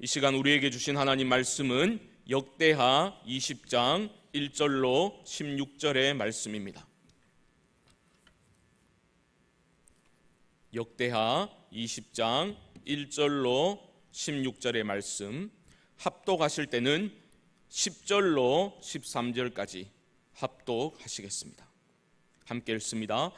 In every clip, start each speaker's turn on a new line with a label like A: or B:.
A: 이 시간 우리에게 주신 하나님 말씀은 역대하 20장 1절로 16절의 말씀입니다. 역대하 20장 1절로 16절의 말씀, 합독하실 때는 10절로 13절까지 합독하시겠습니다. 함께 읽습니다.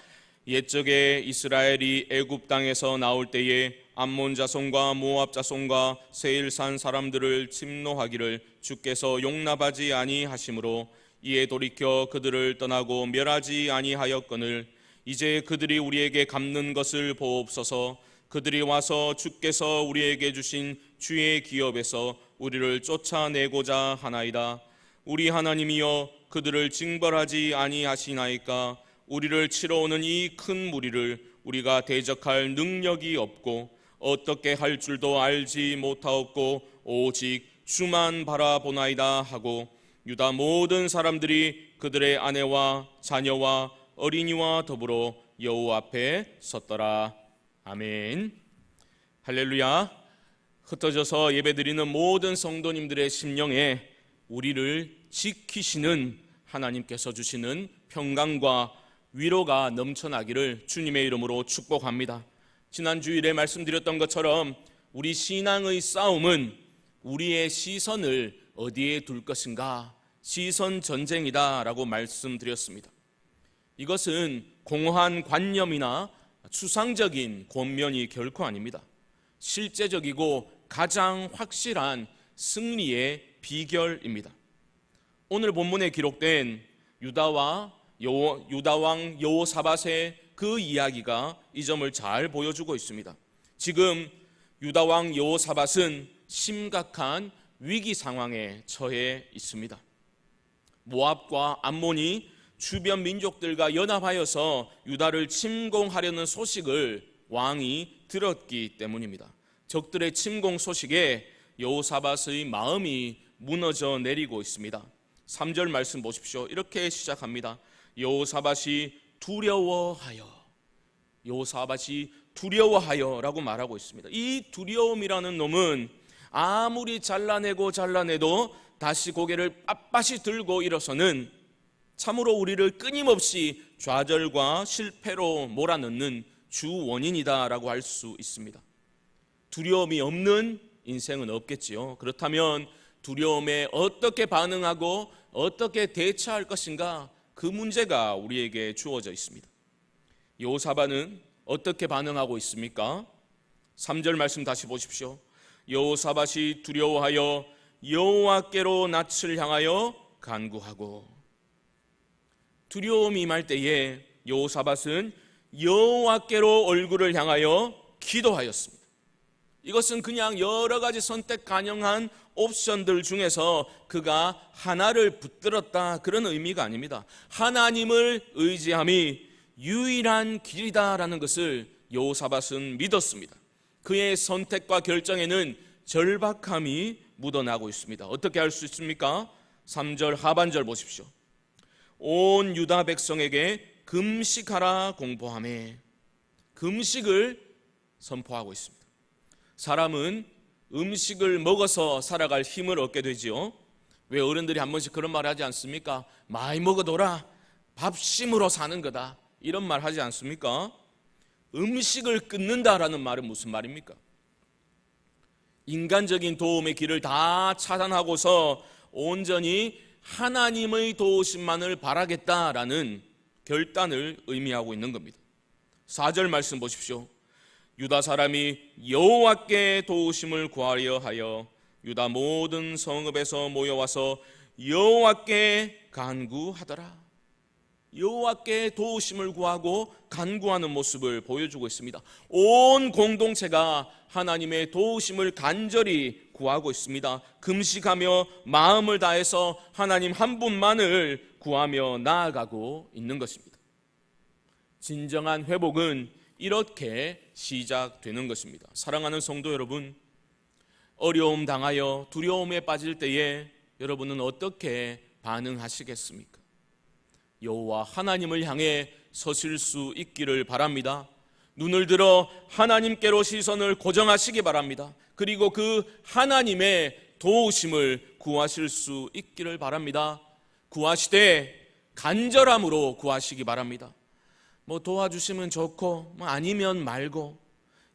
A: 옛적에 이스라엘이 애굽 땅에서 나올 때에 암몬 자손과 모압 자손과 세일산 사람들을 침노하기를 주께서 용납하지 아니하심으로 이에 돌이켜 그들을 떠나고 멸하지 아니하였거늘 이제 그들이 우리에게 갚는 것을 보옵소서. 그들이 와서 주께서 우리에게 주신 주의 기업에서 우리를 쫓아내고자 하나이다. 우리 하나님이여 그들을 징벌하지 아니하시나이까. 우리를 치러 오는 이 큰 무리를 우리가 대적할 능력이 없고 어떻게 할 줄도 알지 못하옵고 오직 주만 바라보나이다 하고 유다 모든 사람들이 그들의 아내와 자녀와 어린이와 더불어 여호와 앞에 섰더라. 아멘. 할렐루야. 흩어져서 예배드리는 모든 성도님들의 심령에 우리를 지키시는 하나님께서 주시는 평강과 위로가 넘쳐나기를 주님의 이름으로 축복합니다. 지난 주일에 말씀드렸던 것처럼 우리 신앙의 싸움은 우리의 시선을 어디에 둘 것인가, 시선 전쟁이다라고 말씀드렸습니다. 이것은 공허한 관념이나 추상적인 권면이 결코 아닙니다. 실제적이고 가장 확실한 승리의 비결입니다. 오늘 본문에 기록된 유다왕 여호사밧의 그 이야기가 이 점을 잘 보여주고 있습니다. 지금 유다왕 여호사밧은 심각한 위기 상황에 처해 있습니다. 모압과 암몬이 주변 민족들과 연합하여서 유다를 침공하려는 소식을 왕이 들었기 때문입니다. 적들의 침공 소식에 여호사밧의 마음이 무너져 내리고 있습니다. 3절 말씀 보십시오. 이렇게 시작합니다. 여호사밧이 두려워하여 라고 말하고 있습니다. 이 두려움이라는 놈은 아무리 잘라내도 다시 고개를 빳빳이 들고 일어서는 참으로 우리를 끊임없이 좌절과 실패로 몰아넣는 주 원인이다라고 할 수 있습니다. 두려움이 없는 인생은 없겠지요. 그렇다면 두려움에 어떻게 반응하고 어떻게 대처할 것인가, 그 문제가 우리에게 주어져 있습니다. 여호사밧은 어떻게 반응하고 있습니까? 3절 말씀 다시 보십시오. 여호사밧이 두려워하여 여호와께로 낯을 향하여 간구하고, 두려움이 임할 때에 여호사밧은 여호와께로 얼굴을 향하여 기도하였습니다. 이것은 그냥 여러 가지 선택 가능한 옵션들 중에서 그가 하나를 붙들었다, 그런 의미가 아닙니다. 하나님을 의지함이 유일한 길이다라는 것을 여호사밧은 믿었습니다. 그의 선택과 결정에는 절박함이 묻어나고 있습니다. 어떻게 할 수 있습니까? 3절 하반절 보십시오. 온 유다 백성에게 금식하라 공포하매, 금식을 선포하고 있습니다. 사람은 음식을 먹어서 살아갈 힘을 얻게 되지요. 왜 어른들이 한 번씩 그런 말 하지 않습니까? 많이 먹어둬라, 밥심으로 사는 거다, 이런 말 하지 않습니까? 음식을 끊는다라는 말은 무슨 말입니까? 인간적인 도움의 길을 다 차단하고서 온전히 하나님의 도우심만을 바라겠다라는 결단을 의미하고 있는 겁니다. 4절 말씀 보십시오. 유다 사람이 여호와께 도우심을 구하려 하여 유다 모든 성읍에서 모여와서 여호와께 간구하더라. 여호와께 도우심을 구하고 간구하는 모습을 보여주고 있습니다. 온 공동체가 하나님의 도우심을 간절히 구하고 있습니다. 금식하며 마음을 다해서 하나님 한 분만을 구하며 나아가고 있는 것입니다. 진정한 회복은 이렇게 시작되는 것입니다. 사랑하는 성도 여러분, 어려움 당하여 두려움에 빠질 때에 여러분은 어떻게 반응하시겠습니까? 여호와 하나님을 향해 서실 수 있기를 바랍니다. 눈을 들어 하나님께로 시선을 고정하시기 바랍니다. 그리고 그 하나님의 도우심을 구하실 수 있기를 바랍니다. 구하시되 간절함으로 구하시기 바랍니다. 도와주시면 좋고 아니면 말고,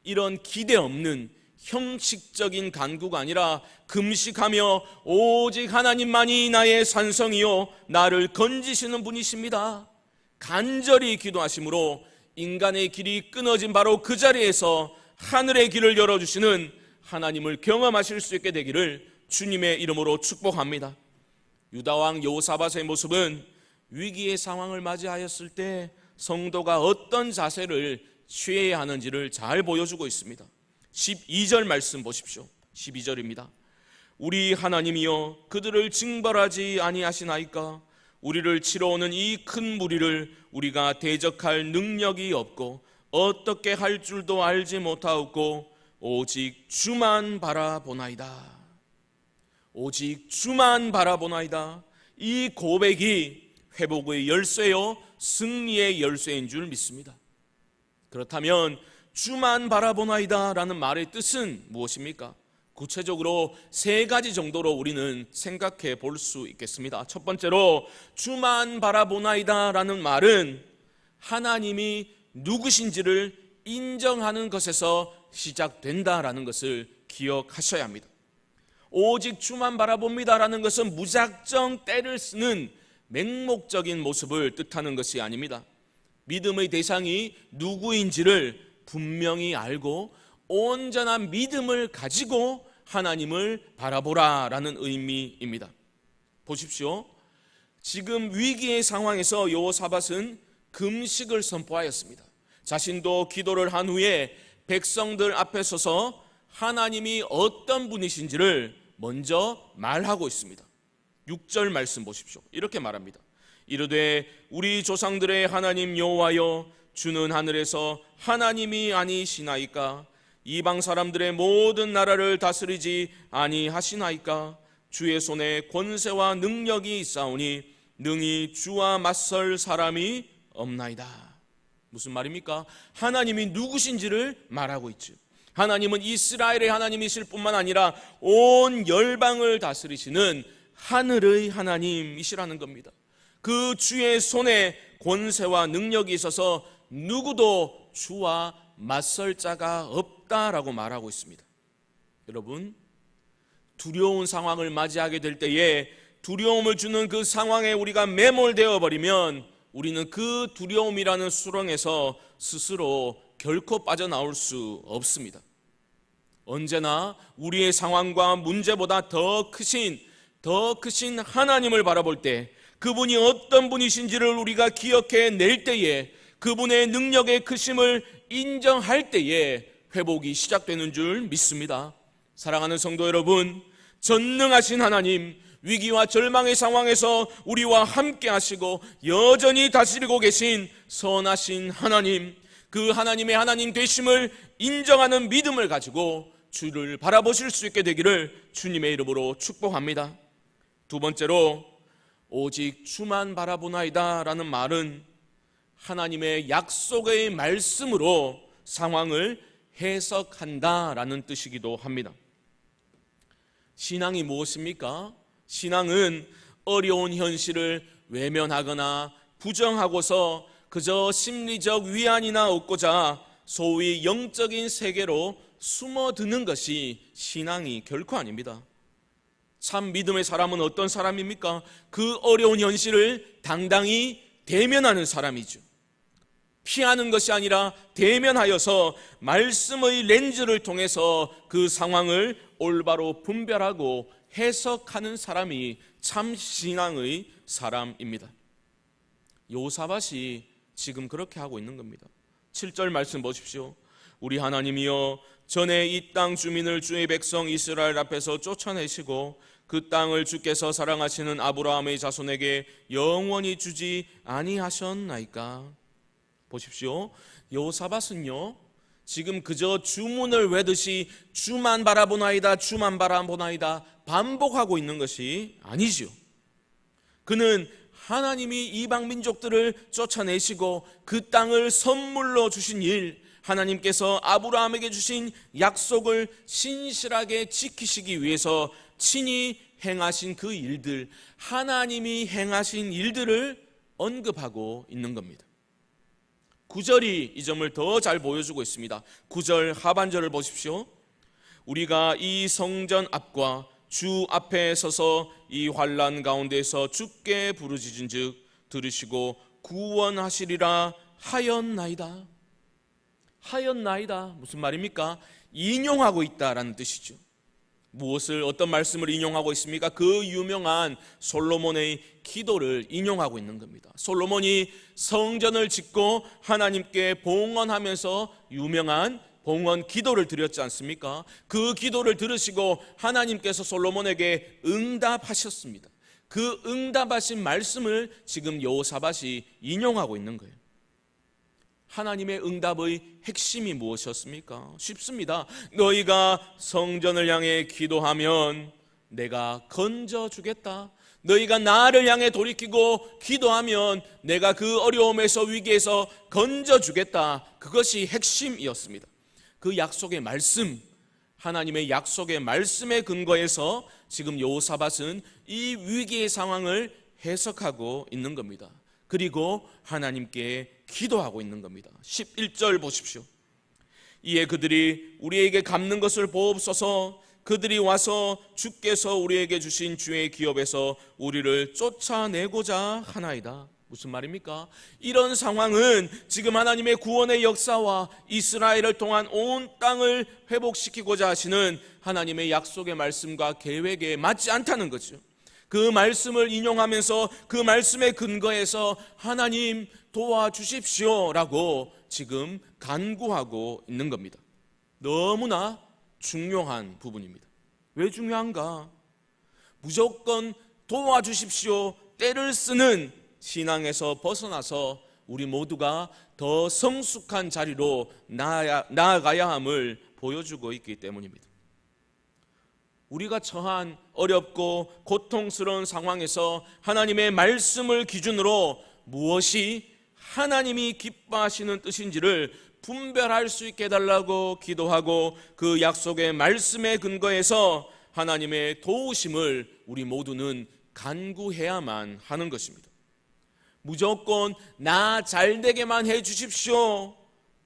A: 이런 기대 없는 형식적인 간구가 아니라 금식하며 오직 하나님만이 나의 산성이요 나를 건지시는 분이십니다. 간절히 기도하심으로 인간의 길이 끊어진 바로 그 자리에서 하늘의 길을 열어주시는 하나님을 경험하실 수 있게 되기를 주님의 이름으로 축복합니다. 유다왕 여호사밧의 모습은 위기의 상황을 맞이하였을 때 성도가 어떤 자세를 취해야 하는지를 잘 보여주고 있습니다. 12절 말씀 보십시오. 12절입니다. 우리 하나님이여 그들을 징벌하지 아니하시나이까? 우리를 치러 오는 이 큰 무리를 우리가 대적할 능력이 없고 어떻게 할 줄도 알지 못하옵고 오직 주만 바라보나이다. 오직 주만 바라보나이다. 이 고백이 회복의 열쇠요 승리의 열쇠인 줄 믿습니다. 그렇다면 주만 바라보나이다 라는 말의 뜻은 무엇입니까? 구체적으로 세 가지 정도로 우리는 생각해 볼 수 있겠습니다. 첫 번째로 주만 바라보나이다 라는 말은 하나님이 누구신지를 인정하는 것에서 시작된다라는 것을 기억하셔야 합니다. 오직 주만 바라봅니다 라는 것은 무작정 때를 쓰는 맹목적인 모습을 뜻하는 것이 아닙니다. 믿음의 대상이 누구인지를 분명히 알고 온전한 믿음을 가지고 하나님을 바라보라라는 의미입니다. 보십시오. 지금 위기의 상황에서 여호사밧은 금식을 선포하였습니다. 자신도 기도를 한 후에 백성들 앞에 서서 하나님이 어떤 분이신지를 먼저 말하고 있습니다. 6절 말씀 보십시오. 이렇게 말합니다. 이르되 우리 조상들의 하나님 여호와여 주는 하늘에서 하나님이 아니시나이까? 이방 사람들의 모든 나라를 다스리지 아니하시나이까? 주의 손에 권세와 능력이 있사오니 능히 주와 맞설 사람이 없나이다. 무슨 말입니까? 하나님이 누구신지를 말하고 있죠. 하나님은 이스라엘의 하나님이실 뿐만 아니라 온 열방을 다스리시는 하늘의 하나님이시라는 겁니다. 그 주의 손에 권세와 능력이 있어서 누구도 주와 맞설 자가 없다라고 말하고 있습니다. 여러분, 두려운 상황을 맞이하게 될 때에 두려움을 주는 그 상황에 우리가 매몰되어 버리면 우리는 그 두려움이라는 수렁에서 스스로 결코 빠져나올 수 없습니다. 언제나 우리의 상황과 문제보다 더 크신 하나님을 바라볼 때, 그분이 어떤 분이신지를 우리가 기억해 낼 때에, 그분의 능력의 크심을 인정할 때에 회복이 시작되는 줄 믿습니다. 사랑하는 성도 여러분, 전능하신 하나님, 위기와 절망의 상황에서 우리와 함께 하시고 여전히 다스리고 계신 선하신 하나님, 그 하나님의 하나님 되심을 인정하는 믿음을 가지고 주를 바라보실 수 있게 되기를 주님의 이름으로 축복합니다. 두 번째로 오직 주만 바라보나이다 라는 말은 하나님의 약속의 말씀으로 상황을 해석한다 라는 뜻이기도 합니다. 신앙이 무엇입니까? 신앙은 어려운 현실을 외면하거나 부정하고서 그저 심리적 위안이나 얻고자 소위 영적인 세계로 숨어드는 것이 신앙이 결코 아닙니다. 참 믿음의 사람은 어떤 사람입니까? 그 어려운 현실을 당당히 대면하는 사람이죠. 피하는 것이 아니라 대면하여서 말씀의 렌즈를 통해서 그 상황을 올바로 분별하고 해석하는 사람이 참 신앙의 사람입니다. 여호사밧이 지금 그렇게 하고 있는 겁니다. 7절 말씀 보십시오. 우리 하나님이여 전에 이 땅 주민을 주의 백성 이스라엘 앞에서 쫓아내시고 그 땅을 주께서 사랑하시는 아브라함의 자손에게 영원히 주지 아니하셨나이까? 보십시오. 여호사밧은요 지금 그저 주문을 외듯이 주만 바라보나이다 주만 바라보나이다 반복하고 있는 것이 아니지요. 그는 하나님이 이방 민족들을 쫓아내시고 그 땅을 선물로 주신 일, 하나님께서 아브라함에게 주신 약속을 신실하게 지키시기 위해서 친히 행하신 그 일들, 하나님이 행하신 일들을 언급하고 있는 겁니다. 9절이 이 점을 더 잘 보여주고 있습니다. 9절 하반절을 보십시오. 우리가 이 성전 앞과 주 앞에 서서 이 환난 가운데서 주께 부르짖은즉 들으시고 구원하시리라 하였나이다. 하였나이다. 무슨 말입니까? 인용하고 있다라는 뜻이죠. 무엇을, 어떤 말씀을 인용하고 있습니까? 그 유명한 솔로몬의 기도를 인용하고 있는 겁니다. 솔로몬이 성전을 짓고 하나님께 봉헌하면서 유명한 봉헌 기도를 드렸지 않습니까? 그 기도를 들으시고 하나님께서 솔로몬에게 응답하셨습니다. 그 응답하신 말씀을 지금 여호사밧이 인용하고 있는 거예요. 하나님의 응답의 핵심이 무엇이었습니까? 쉽습니다. 너희가 성전을 향해 기도하면 내가 건져주겠다. 너희가 나를 향해 돌이키고 기도하면 내가 그 어려움에서, 위기에서 건져주겠다. 그것이 핵심이었습니다. 그 약속의 말씀, 하나님의 약속의 말씀에 근거해서 지금 여호사밧은 이 위기의 상황을 해석하고 있는 겁니다. 그리고 하나님께 기도하고 있는 겁니다. 11절 보십시오. 이에 그들이 우리에게 갚는 것을 보옵소서. 그들이 와서 주께서 우리에게 주신 주의 기업에서 우리를 쫓아내고자 하나이다. 무슨 말입니까? 이런 상황은 지금 하나님의 구원의 역사와 이스라엘을 통한 온 땅을 회복시키고자 하시는 하나님의 약속의 말씀과 계획에 맞지 않다는 거죠. 그 말씀을 인용하면서 그 말씀에 근거해서 하나님 도와주십시오 라고 지금 간구하고 있는 겁니다. 너무나 중요한 부분입니다. 왜 중요한가? 무조건 도와주십시오, 때를 쓰는 신앙에서 벗어나서 우리 모두가 더 성숙한 자리로 나아가야 함을 보여주고 있기 때문입니다. 우리가 처한 어렵고 고통스러운 상황에서 하나님의 말씀을 기준으로 무엇이 하나님이 기뻐하시는 뜻인지를 분별할 수 있게 해달라고 기도하고 그 약속의 말씀에 근거해서 하나님의 도우심을 우리 모두는 간구해야만 하는 것입니다. 무조건 나 잘되게만 해주십시오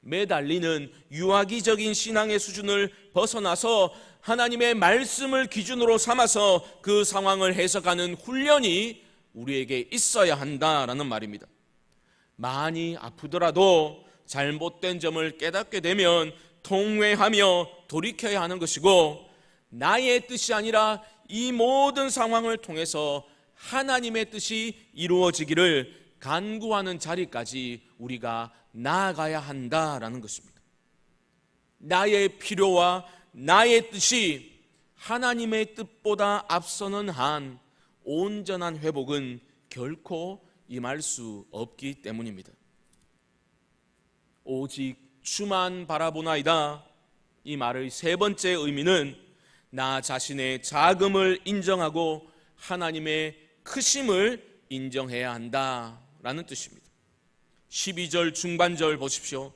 A: 매달리는 유아기적인 신앙의 수준을 벗어나서 하나님의 말씀을 기준으로 삼아서 그 상황을 해석하는 훈련이 우리에게 있어야 한다라는 말입니다. 많이 아프더라도 잘못된 점을 깨닫게 되면 통회하며 돌이켜야 하는 것이고, 나의 뜻이 아니라 이 모든 상황을 통해서 하나님의 뜻이 이루어지기를 간구하는 자리까지 우리가 나아가야 한다라는 것입니다. 나의 필요와 나의 뜻이 하나님의 뜻보다 앞서는 한 온전한 회복은 결코 임할 수 없기 때문입니다. 오직 주만 바라보나이다. 이 말의 세 번째 의미는 나 자신의 작음을 인정하고 하나님의 크심을 인정해야 한다라는 뜻입니다. 12절 중반절 보십시오.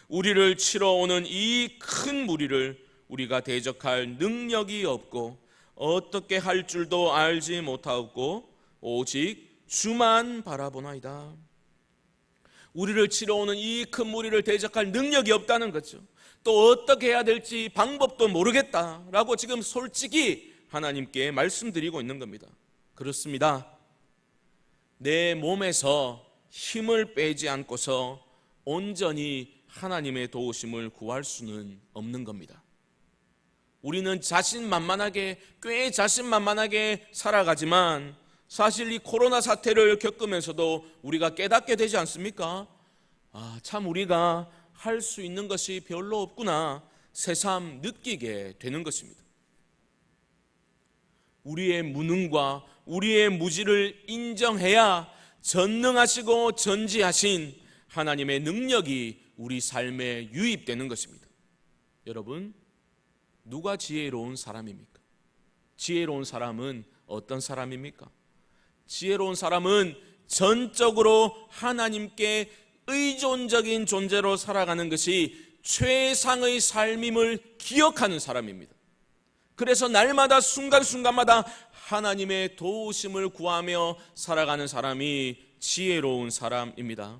A: 우리를 치러 오는 이 큰 무리를 우리가 대적할 능력이 없고 어떻게 할 줄도 알지 못하고 오직 주만 바라보나이다. 우리를 치러 오는 이 큰 무리를 대적할 능력이 없다는 거죠. 또 어떻게 해야 될지 방법도 모르겠다라고 지금 솔직히 하나님께 말씀드리고 있는 겁니다. 그렇습니다. 내 몸에서 힘을 빼지 않고서 온전히 하나님의 도우심을 구할 수는 없는 겁니다. 우리는 꽤 자신만만하게 살아가지만 사실 이 코로나 사태를 겪으면서도 우리가 깨닫게 되지 않습니까? 참 우리가 할 수 있는 것이 별로 없구나 새삼 느끼게 되는 것입니다. 우리의 무능과 우리의 무지를 인정해야 전능하시고 전지하신 하나님의 능력이 우리 삶에 유입되는 것입니다. 여러분, 누가 지혜로운 사람입니까? 지혜로운 사람은 어떤 사람입니까? 지혜로운 사람은 전적으로 하나님께 의존적인 존재로 살아가는 것이 최상의 삶임을 기억하는 사람입니다. 그래서 날마다 순간순간마다 하나님의 도우심을 구하며 살아가는 사람이 지혜로운 사람입니다.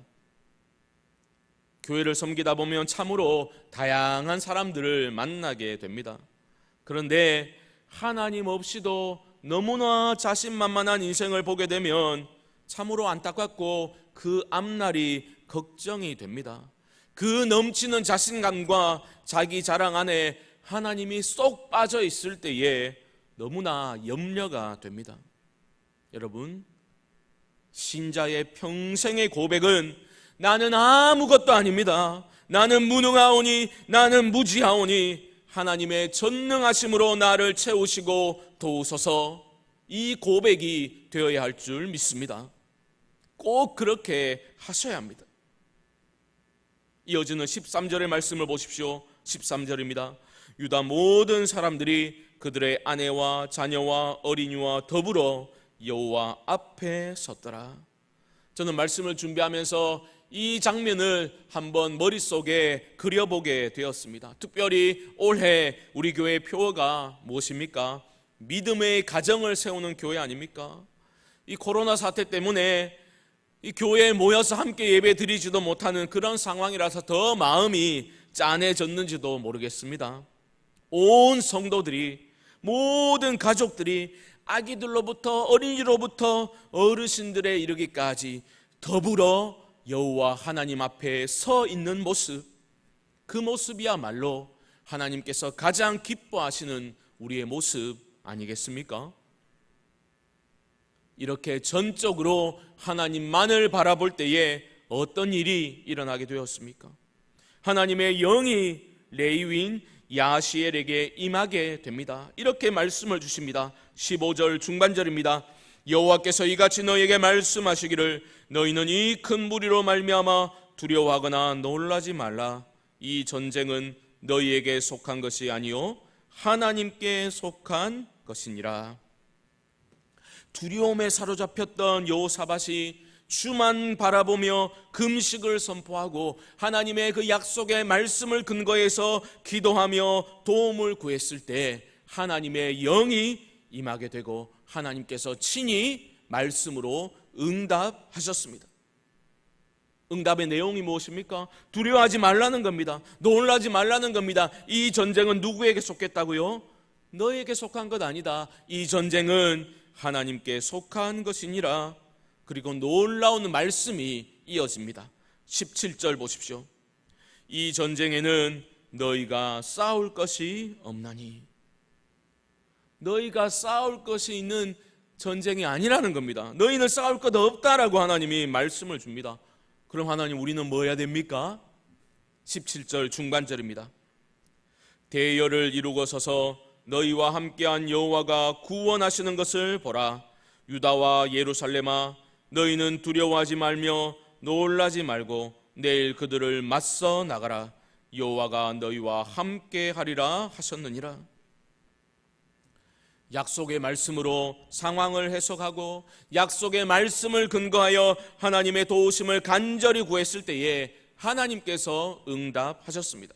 A: 교회를 섬기다 보면 참으로 다양한 사람들을 만나게 됩니다. 그런데 하나님 없이도 너무나 자신만만한 인생을 보게 되면 참으로 안타깝고 그 앞날이 걱정이 됩니다. 그 넘치는 자신감과 자기 자랑 안에 하나님이 쏙 빠져 있을 때에 너무나 염려가 됩니다. 여러분, 신자의 평생의 고백은 나는 아무것도 아닙니다. 나는 무능하오니, 나는 무지하오니 하나님의 전능하심으로 나를 채우시고 도우소서, 이 고백이 되어야 할 줄 믿습니다. 꼭 그렇게 하셔야 합니다. 이어지는 13절의 말씀을 보십시오. 13절입니다. 유다 모든 사람들이 그들의 아내와 자녀와 어린이와 더불어 여호와 앞에 섰더라. 저는 말씀을 준비하면서 이 장면을 한번 머릿속에 그려보게 되었습니다. 특별히 올해 우리 교회의 표어가 무엇입니까? 믿음의 가정을 세우는 교회 아닙니까? 이 코로나 사태 때문에 이 교회에 모여서 함께 예배 드리지도 못하는 그런 상황이라서 더 마음이 짠해졌는지도 모르겠습니다. 온 성도들이, 모든 가족들이 아기들로부터 어린이로부터 어르신들에 이르기까지 더불어 여호와 하나님 앞에 서 있는 모습, 그 모습이야말로 하나님께서 가장 기뻐하시는 우리의 모습 아니겠습니까? 이렇게 전적으로 하나님만을 바라볼 때에 어떤 일이 일어나게 되었습니까? 하나님의 영이 레위인 야시엘에게 임하게 됩니다. 이렇게 말씀을 주십니다. 15절 중반절입니다. 여호와께서 이같이 너에게 말씀하시기를 너희는 이 큰 무리로 말미암아 두려워하거나 놀라지 말라. 이 전쟁은 너희에게 속한 것이 아니요 하나님께 속한 것이니라. 두려움에 사로잡혔던 여호사밧이 주만 바라보며 금식을 선포하고 하나님의 그 약속의 말씀을 근거해서 기도하며 도움을 구했을 때 하나님의 영이 임하게 되고 하나님께서 친히 말씀으로 응답하셨습니다. 응답의 내용이 무엇입니까? 두려워하지 말라는 겁니다. 놀라지 말라는 겁니다. 이 전쟁은 누구에게 속했다고요? 너에게 속한 것 아니다. 이 전쟁은 하나님께 속한 것이니라. 그리고 놀라운 말씀이 이어집니다. 17절 보십시오. 이 전쟁에는 너희가 싸울 것이 없나니. 너희가 싸울 것이 있는 전쟁이 아니라는 겁니다. 너희는 싸울 것 없다라고 하나님이 말씀을 줍니다. 그럼 하나님, 우리는 뭐 해야 됩니까? 17절 중반절입니다. 대열을 이루고 서서 너희와 함께한 여호와가 구원하시는 것을 보라. 유다와 예루살렘아, 너희는 두려워하지 말며 놀라지 말고 내일 그들을 맞서 나가라. 여호와가 너희와 함께하리라 하셨느니라. 약속의 말씀으로 상황을 해석하고 약속의 말씀을 근거하여 하나님의 도우심을 간절히 구했을 때에 하나님께서 응답하셨습니다.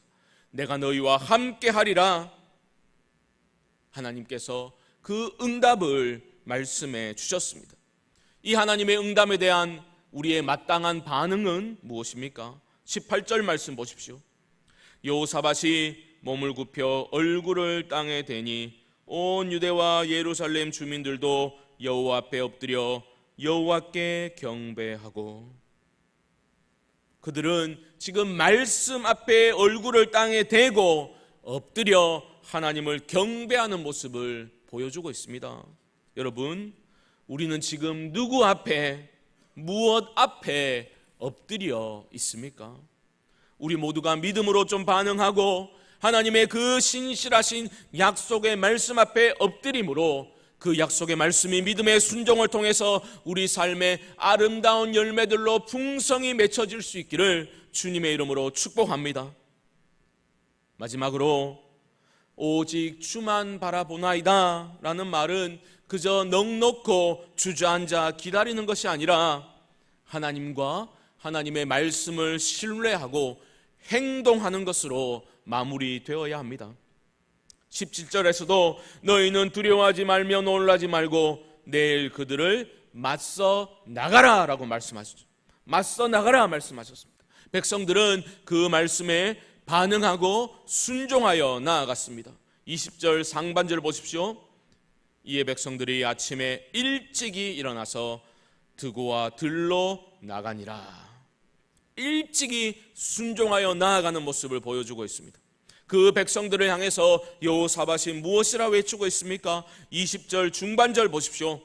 A: 내가 너희와 함께하리라. 하나님께서 그 응답을 말씀해 주셨습니다. 이 하나님의 응답에 대한 우리의 마땅한 반응은 무엇입니까? 18절 말씀 보십시오. 여호사밧이 몸을 굽혀 얼굴을 땅에 대니 온 유대와 예루살렘 주민들도 여호와 앞에 엎드려 여호와께 경배하고. 그들은 지금 말씀 앞에 얼굴을 땅에 대고 엎드려 하나님을 경배하는 모습을 보여주고 있습니다. 여러분, 우리는 지금 누구 앞에, 무엇 앞에 엎드려 있습니까? 우리 모두가 믿음으로 좀 반응하고 하나님의 그 신실하신 약속의 말씀 앞에 엎드림으로 그 약속의 말씀이 믿음의 순종을 통해서 우리 삶의 아름다운 열매들로 풍성히 맺혀질 수 있기를 주님의 이름으로 축복합니다. 마지막으로 오직 주만 바라보나이다 라는 말은 그저 넋놓고 주저앉아 기다리는 것이 아니라 하나님과 하나님의 말씀을 신뢰하고 행동하는 것으로 마무리되어야 합니다. 17절에서도 너희는 두려워하지 말며 놀라지 말고 내일 그들을 맞서 나가라 라고 말씀하셨죠. 맞서 나가라 말씀하셨습니다. 백성들은 그 말씀에 반응하고 순종하여 나아갔습니다. 20절 상반절을 보십시오. 이에 백성들이 아침에 일찍이 일어나서 드고와 들로 나가니라. 일찍이 순종하여 나아가는 모습을 보여주고 있습니다. 그 백성들을 향해서 여호사밧이 무엇이라 외치고 있습니까? 20절 중반절 보십시오.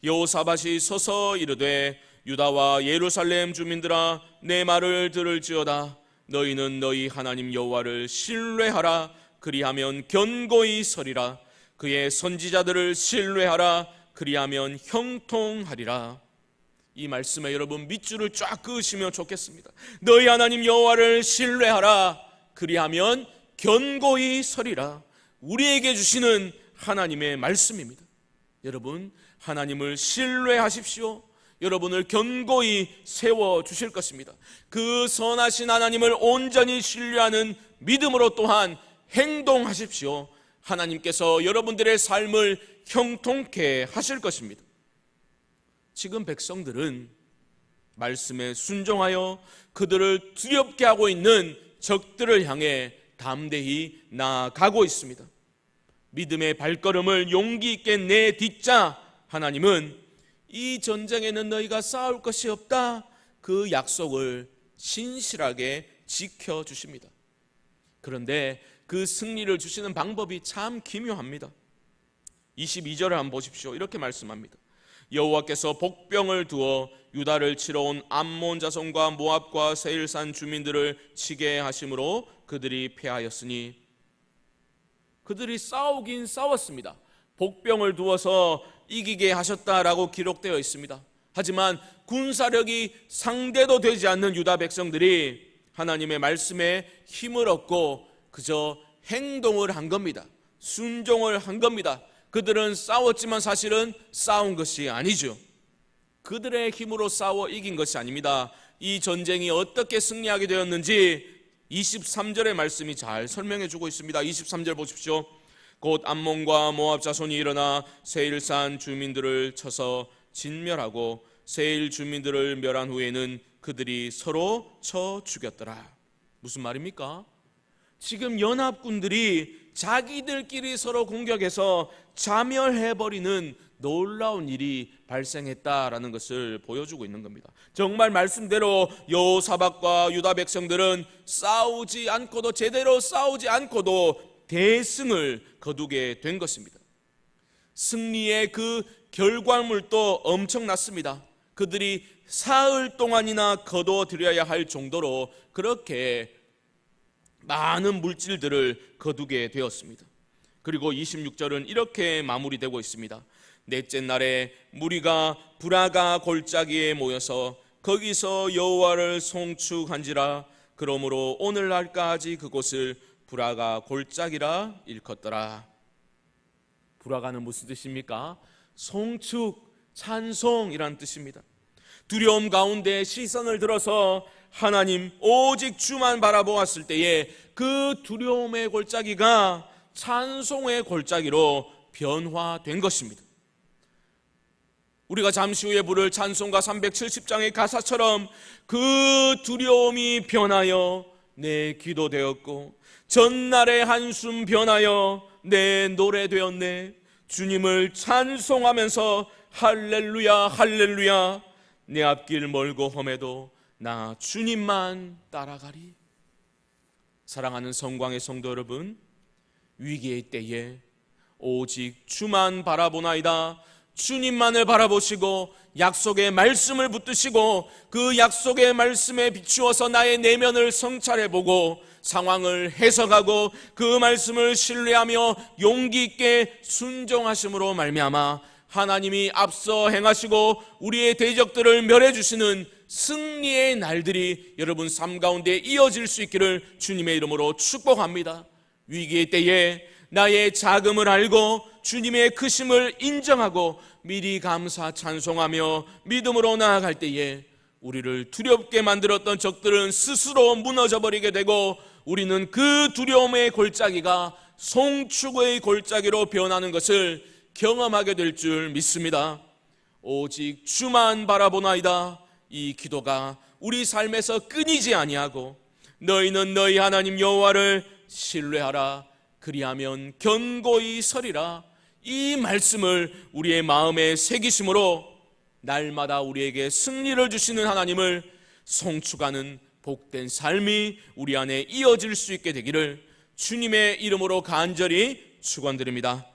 A: 여호사밧이 서서 이르되 유다와 예루살렘 주민들아 내 말을 들을지어다. 너희는 너희 하나님 여호와를 신뢰하라. 그리하면 견고히 서리라. 그의 선지자들을 신뢰하라. 그리하면 형통하리라. 이 말씀에 여러분 밑줄을 쫙 그으시면 좋겠습니다. 너희 하나님 여호와를 신뢰하라. 그리하면 견고히 서리라. 우리에게 주시는 하나님의 말씀입니다. 여러분, 하나님을 신뢰하십시오. 여러분을 견고히 세워주실 것입니다. 그 선하신 하나님을 온전히 신뢰하는 믿음으로 또한 행동하십시오. 하나님께서 여러분들의 삶을 형통케 하실 것입니다. 지금 백성들은 말씀에 순종하여 그들을 두렵게 하고 있는 적들을 향해 담대히 나아가고 있습니다. 믿음의 발걸음을 용기 있게 내딛자 하나님은 이 전쟁에는 너희가 싸울 것이 없다, 그 약속을 신실하게 지켜주십니다. 그런데 그 승리를 주시는 방법이 참 기묘합니다. 22절을 한번 보십시오. 이렇게 말씀합니다. 여호와께서 복병을 두어 유다를 치러 온 암몬 자손과 모압과 세일산 주민들을 치게 하심으로 그들이 패하였으니, 그들이 싸우긴 싸웠습니다. 복병을 두어서 이기게 하셨다라고 기록되어 있습니다. 하지만 군사력이 상대도 되지 않는 유다 백성들이 하나님의 말씀에 힘을 얻고 그저 행동을 한 겁니다. 순종을 한 겁니다. 그들은 싸웠지만 사실은 싸운 것이 아니죠. 그들의 힘으로 싸워 이긴 것이 아닙니다. 이 전쟁이 어떻게 승리하게 되었는지 23절의 말씀이 잘 설명해 주고 있습니다. 23절 보십시오. 곧 암몬과 모압 자손이 일어나 세일산 주민들을 쳐서 진멸하고 세일 주민들을 멸한 후에는 그들이 서로 쳐 죽였더라. 무슨 말입니까? 지금 연합군들이 자기들끼리 서로 공격해서 자멸해버리는 놀라운 일이 발생했다라는 것을 보여주고 있는 겁니다. 정말 말씀대로 여호사밧과 유다 백성들은 싸우지 않고도, 제대로 싸우지 않고도 대승을 거두게 된 것입니다. 승리의 그 결과물도 엄청났습니다. 그들이 사흘 동안이나 거둬들여야 할 정도로 그렇게 많은 물질들을 거두게 되었습니다. 그리고 26절은 이렇게 마무리되고 있습니다. 넷째 날에 무리가 브라가 골짜기에 모여서 거기서 여호와를 송축한지라. 그러므로 오늘날까지 그곳을 브라가 골짜기라 일컫더라. 브라가는 무슨 뜻입니까? 송축, 찬송이란 뜻입니다. 두려움 가운데 시선을 들어서 하나님 오직 주만 바라보았을 때에 그 두려움의 골짜기가 찬송의 골짜기로 변화된 것입니다. 우리가 잠시 후에 부를 찬송가 370장의 가사처럼 그 두려움이 변하여 내 기도 되었고 전날의 한숨 변하여 내 노래 되었네. 주님을 찬송하면서 할렐루야 할렐루야, 내 앞길 멀고 험해도 나 주님만 따라가리. 사랑하는 성광의 성도 여러분, 위기의 때에 오직 주만 바라보나이다. 주님만을 바라보시고 약속의 말씀을 붙드시고 그 약속의 말씀에 비추어서 나의 내면을 성찰해보고 상황을 해석하고 그 말씀을 신뢰하며 용기 있게 순종하심으로 말미암아 하나님이 앞서 행하시고 우리의 대적들을 멸해주시는 승리의 날들이 여러분 삶 가운데 이어질 수 있기를 주님의 이름으로 축복합니다. 위기의 때에 나의 자금을 알고 주님의 크심을 인정하고 미리 감사 찬송하며 믿음으로 나아갈 때에 우리를 두렵게 만들었던 적들은 스스로 무너져 버리게 되고 우리는 그 두려움의 골짜기가 송축의 골짜기로 변하는 것을 경험하게 될 줄 믿습니다. 오직 주만 바라보나이다. 이 기도가 우리 삶에서 끊이지 아니하고 너희는 너희 하나님 여호와를 신뢰하라. 그리하면 견고히 서리라. 이 말씀을 우리의 마음에 새기심으로 날마다 우리에게 승리를 주시는 하나님을 송축하는 복된 삶이 우리 안에 이어질 수 있게 되기를 주님의 이름으로 간절히 축원드립니다.